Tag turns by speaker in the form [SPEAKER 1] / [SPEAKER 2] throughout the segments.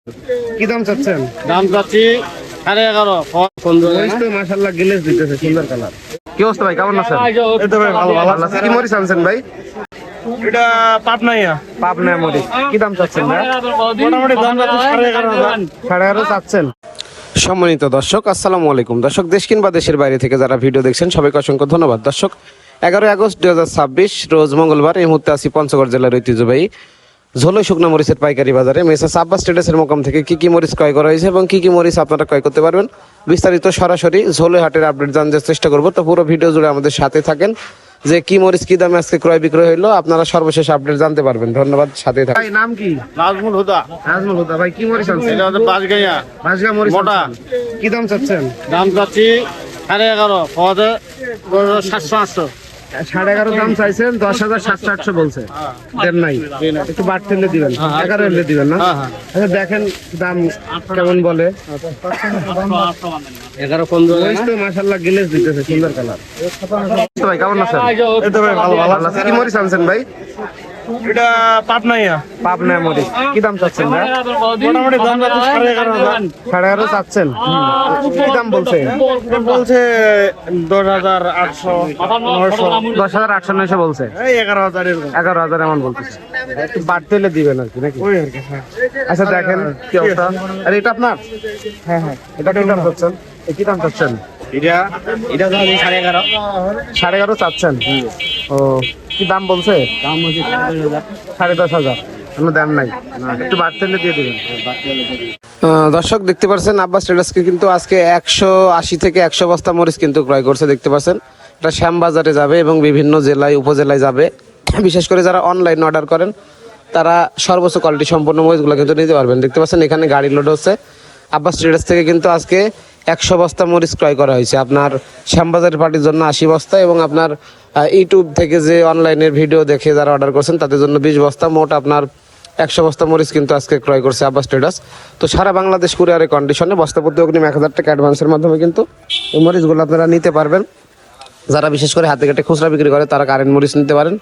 [SPEAKER 1] কি দাম চাচ্ছেন?
[SPEAKER 2] দাম চাচ্ছি 11.5
[SPEAKER 1] মরিচ তো মাশাআল্লাহ গিলেস দিতেছে, সুন্দর কালার। কি অবস্থা ভাই, কেমন আছেন?
[SPEAKER 2] এই তো ভাই ভালো ভালো।
[SPEAKER 1] ভালো আছেন। কি মরিচ আনছেন ভাই?
[SPEAKER 2] এটা পাটনাইয়া
[SPEAKER 1] পাবনা মরিচ। কি দাম চাচ্ছেন ভাই?
[SPEAKER 2] মোটামুটি দাম যাচ্ছে 11.5
[SPEAKER 1] 11.5 চাচ্ছেন। সম্মানিত দর্শক, আসসালামু আলাইকুম। দর্শক, দেশ কিংবা দেশের বাইরে থেকে যারা ভিডিও দেখছেন সবাইকে অসংখ্য ধন্যবাদ। দর্শক, 11 আগস্ট 2026 রোজ মঙ্গলবার। এই মুহূর্তে আছি পঞ্চগড় জেলার ঐতিহ্যবাহী ঝোলই শুকনা মরিচের পাইকারি বাজারে। মেসার্স আব্বাস ট্রেডার্সের মোকাম থেকে কি কি মরিচ ক্রয় করা হয়েছে এবং কি কি মরিচ আপনারা ক্রয় করতে পারবেন, বিস্তারিত সরাসরি ঝোলই হাটের আপডেট জানার চেষ্টা করব। তো পুরো ভিডিও জুড়ে আমাদের সাথে থাকেন, যে কি মরিচ কি দামে আজকে ক্রয় বিক্রয় হইলো আপনারা সর্বশেষ আপডেট জানতে পারবেন। ধন্যবাদ, সাথে থাকুন। ভাই নাম কি?
[SPEAKER 2] নাজমুল হুদা।
[SPEAKER 1] নাজমুল হুদা ভাই, কি মরিচ আনছেন?
[SPEAKER 2] এটা হচ্ছে বাঁশগাইয়া
[SPEAKER 1] বাঁশগা মরিচ
[SPEAKER 2] মোটা।
[SPEAKER 1] আনছেন। কি দাম চাচ্ছেন?
[SPEAKER 2] দাম চাচ্ছি 11.5 পদে 700-800।
[SPEAKER 1] 11.5 দাম চাইছেন, 10,700-800 বলছে। দেন নাই, একটু বাড়তে হলে দিবেন, 11 হলে দিবেন না? আচ্ছা দেখেন দাম কেমন বলে।
[SPEAKER 2] 11-15
[SPEAKER 1] মরিচ তো মাশাআল্লাহ গিলেস দিতেছে, সুন্দর কালার। ভাই কেমন আছেন?
[SPEAKER 2] এই তো ভাই ভালো ভালো।
[SPEAKER 1] ভালো আছেন। কি মরিচ আনছেন ভাই?
[SPEAKER 2] এটা পাটনাইয়া
[SPEAKER 1] পাবনা মরিচ। কি দাম চাচ্ছেন ভাই?
[SPEAKER 2] মোটামুটি দাম যাচ্ছে 11.5
[SPEAKER 1] 11.5 চাচ্ছেন। কি দাম বলছে?
[SPEAKER 2] বলছে 10,800 900
[SPEAKER 1] 10,800-900 বলছে।
[SPEAKER 2] এই 11,000 এরকম।
[SPEAKER 1] 11,000 এমন বলতেছে। একটু বাড়তে হলে দিবেন আর কি, নাকি?
[SPEAKER 2] ওই আর কি, হ্যাঁ।
[SPEAKER 1] আচ্ছা দেখেন কি অবস্থা। আর এটা আপনার?
[SPEAKER 2] হ্যাঁ হ্যাঁ,
[SPEAKER 1] এটা কি দাম চাচ্ছেন? কি দাম চাচ্ছেন?
[SPEAKER 2] এটা যাচ্ছে 11.5
[SPEAKER 1] 11.5 চাচ্ছেন। ও, কি দাম বলছে?
[SPEAKER 2] দাম হচ্ছে
[SPEAKER 1] 10,500। কোনো দাম নাই, একটু বাড়তে হলে দিয়ে দিবেন। দর্শক দেখতে পাচ্ছেন, আব্বাস ট্রেডার্সকে কিন্তু আজকে 180 থেকে 100 বস্তা মরিচ কিন্তু ক্রয় করছে। দেখতে পাচ্ছেন, এটা শ্যামবাজারে যাবে এবং বিভিন্ন জেলায় উপজেলায় যাবে। বিশেষ করে যারা অনলাইন অর্ডার করেন তারা সর্বোচ্চ কোয়ালিটি সম্পন্ন মরিচগুলো কিন্তু নিতে পারবেন। দেখতে পাচ্ছেন এখানে গাড়ি লোড হচ্ছে। আব্বাস ট্রেডার্স থেকে কিন্তু আজকে 100 বস্তা মরিচ ক্রয় করা হয়েছে। আপনার শ্যামবাজারের পার্টির জন্য 80 বস্তা এবং আপনার ইউটিউব থেকে যে অনলাইনের ভিডিও দেখে যারা অর্ডার করছেন তাদের জন্য 20 বস্তা, মোট আপনার 100 বস্তা মরিচ কিন্তু আজকে ক্রয় করছে আব্বাস ট্রেডার্স। তো সারা বাংলাদেশ কুরিয়ারের কন্ডিশনে বস্তা প্রতি অগ্রিম 1,000 টাকা অ্যাডভান্সের মাধ্যমে কিন্তু এই মরিচগুলো আপনারা নিতে পারবেন। যারা বিশেষ করে হাতে কেটে খুচরা বিক্রি করে তারা কারেন্ট মরিচ নিতে পারেন।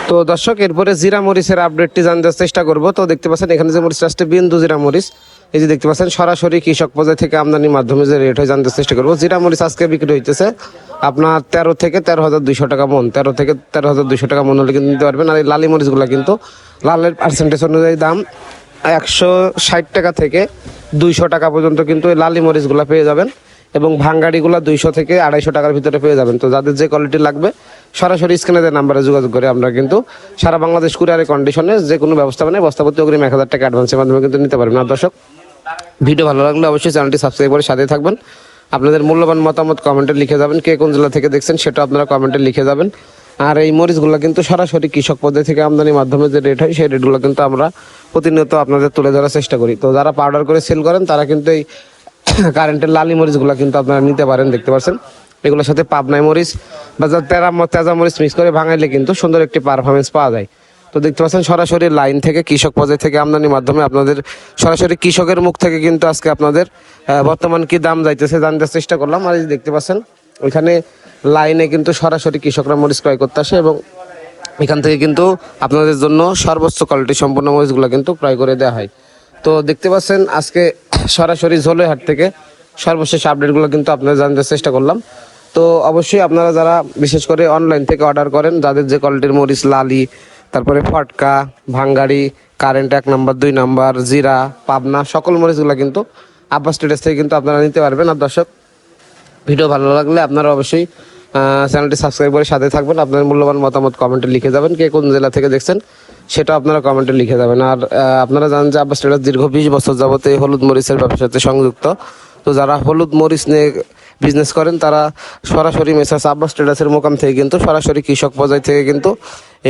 [SPEAKER 1] তো দর্শক, এরপরে জিরা মরিচের আপডেটটি জানার চেষ্টা করব। তো দেখতে পাচ্ছেন এখানে যে মরিচটা আসছে বিন্দু জিরা মরিচ, এই যে দেখতে পাচ্ছেন সরাসরি কৃষক পর্যায় থেকে আমদানির মাধ্যমে যে রেট হয় জানতে চেষ্টা করবো। জিরা মরিচ আজকে বিক্রি হইতেছে আপনার 13 থেকে 13,200 টাকা মন। 13 থেকে 13,200 টাকা মন হলে কিন্তু নিতে পারবেন। আর এই লালি মরিচগুলো কিন্তু লালের পার্সেন্টেজ অনুযায়ী দাম 160 টাকা থেকে 200 টাকা পর্যন্ত কিন্তু এই লালি মরিচগুলো পেয়ে যাবেন এবং ভাঙ্গাড়িগুলো 200 থেকে 250 টাকার ভিতরে পেয়ে যাবেন। তো যাদের যে কোয়ালিটি লাগবে সরাসরি স্ক্রিনে দেওয়া নাম্বারে যোগাযোগ করে আমরা কিন্তু সারা বাংলাদেশ কুরিয়ারের কন্ডিশনে যে কোনো ব্যবস্থা মানে বস্তাপতি অগ্রিম 1,000 টাকা অ্যাডভান্সের মাধ্যমে কিন্তু নিতে পারবেন। আর দর্শক, ভিডিও ভালো লাগলে অবশ্যই চ্যানেলটি সাবস্ক্রাইব করে সাথে থাকবেন। আপনাদের মূল্যবান মতামত কমেন্টে লিখে যাবেন, কে কোন জেলা থেকে দেখছেন সেটা আপনারা কমেন্টে লিখে যাবেন। আর এই মরিচগুলো কিন্তু সরাসরি কৃষক পর্যায় থেকে আমদানির মাধ্যমে যে রেট হয় সেই রেটগুলো কিন্তু আমরা প্রতিনিয়ত আপনাদের তুলে ধরার চেষ্টা করি। তো যারা পাউডার করে সেল করেন তারা কিন্তু এই কারেন্টের লালি মরিচগুলো কিন্তু আপনারা নিতে পারেন। দেখতে পাচ্ছেন এগুলোর সাথে পাবনাই মরিচ বা তেজা মরিচ মিক্স করে ভাঙাইলে কিন্তু সুন্দর একটি পারফরমেন্স পাওয়া যায়। তো দেখতে পাচ্ছেন সরাসরি লাইন থেকে কৃষক পর্যায় থেকে আমদানির মাধ্যমে আপনাদের সরাসরি কৃষকের মুখ থেকে কিন্তু আজকে আপনাদের বর্তমান কি দাম যাইতেছে জানতে চেষ্টা করলাম। আর এই দেখতে পাচ্ছেন ওইখানে লাইনে কিন্তু সরাসরি কৃষকরা মরিচ ক্রয় করতে আসে এবং এখান থেকে কিন্তু আপনাদের জন্য সর্বোচ্চ কোয়ালিটি সম্পন্ন মরিচগুলো কিন্তু ক্রয় করে দেওয়া হয়। তো দেখতে পাচ্ছেন আজকে সরাসরি ঝোলই হাট থেকে সর্বশেষ আপডেটগুলো কিন্তু আপনারা জানতে চেষ্টা করলাম। তো অবশ্যই আপনারা যারা বিশেষ করে অনলাইন থেকে অর্ডার করেন, যাদের যে কোয়ালিটির মরিচ লালি, তারপরে ফটকা, ভাঙ্গাড়ি, কারেন্ট 1 নাম্বার 2 নাম্বার, জিরা, পাবনা সকল মরিচগুলো কিন্তু আব্বাস ট্রেডার্স থেকে কিন্তু আপনারা নিতে পারবেন। আর দর্শক, ভিডিও ভালো লাগলে আপনারা অবশ্যই চ্যানেলটি সাবস্ক্রাইব করে সাথে থাকবেন। আপনার মূল্যবান মতামত কমেন্টে লিখে যাবেন, কে কোন জেলা থেকে দেখছেন সেটা আপনারা কমেন্টে লিখে যাবেন। আর আপনারা জানেন যে আব্বাস ট্রেডার্স দীর্ঘ 20 বছর যাবত এই হলুদ মরিচের ব্যবসার সাথে সংযুক্ত। তো যারা হলুদ মরিচ নিয়ে বিজনেস করেন তারা সরাসরি মেসার্স আব্বাস ট্রেডার্সের মোকাম থেকে কিন্তু সরাসরি কৃষক পর্যায় থেকে কিন্তু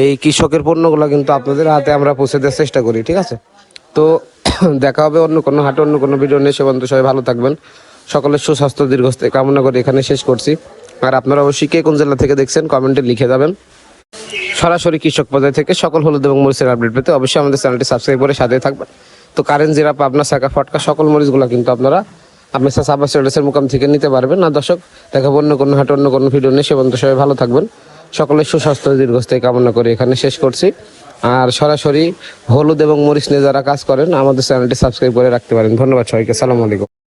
[SPEAKER 1] এই কৃষকের পণ্যগুলো কিন্তু আপনাদের হাতে আমরা পৌঁছে দেওয়ার চেষ্টা করি। ঠিক আছে, তো দেখা হবে অন্য কোনো হাটে অন্য কোনো ভিডিও নিয়ে। সে পর্যন্ত সবাই ভালো থাকবেন। সকলের সুস্বাস্থ্য দীর্ঘস্থায়ী কামনা করে এখানে শেষ করছি। আর আপনারা অবশ্যই কে কোন জেলা থেকে দেখছেন কমেন্টে লিখে যাবেন। সরাসরি কৃষক পর্যায় থেকে সকল হলুদ এবং মরিচের আপডেট পেতে অবশ্যই আমাদের চ্যানেলটি সাবস্ক্রাইব করে সাথে থাকবেন। তো কারেন্ট জিরা, পাবনা, শাখা, ফটকা সকল মরিচগুলো কিন্তু আপনারা মেসার্স আব্বাস ট্রেডার্সের মোকাম থেকে নিতে পারবেন। না দর্শক, দেখাবো অন্য কোনো হাটে অন্য কোনো ভিডিও নিয়ে। সে পর্যন্ত সবাই ভালো থাকবেন। সকলের সুস্বাস্থ্য দীর্ঘস্থায়ী কামনা করে এখানে শেষ করছি। আর সরাসরি হলুদ এবং মরিচ নিয়ে যারা কাজ করেন আমাদের চ্যানেলটি সাবস্ক্রাইব করে রাখতে পারেন। ধন্যবাদ সবাইকে, আসসালামু আলাইকুম।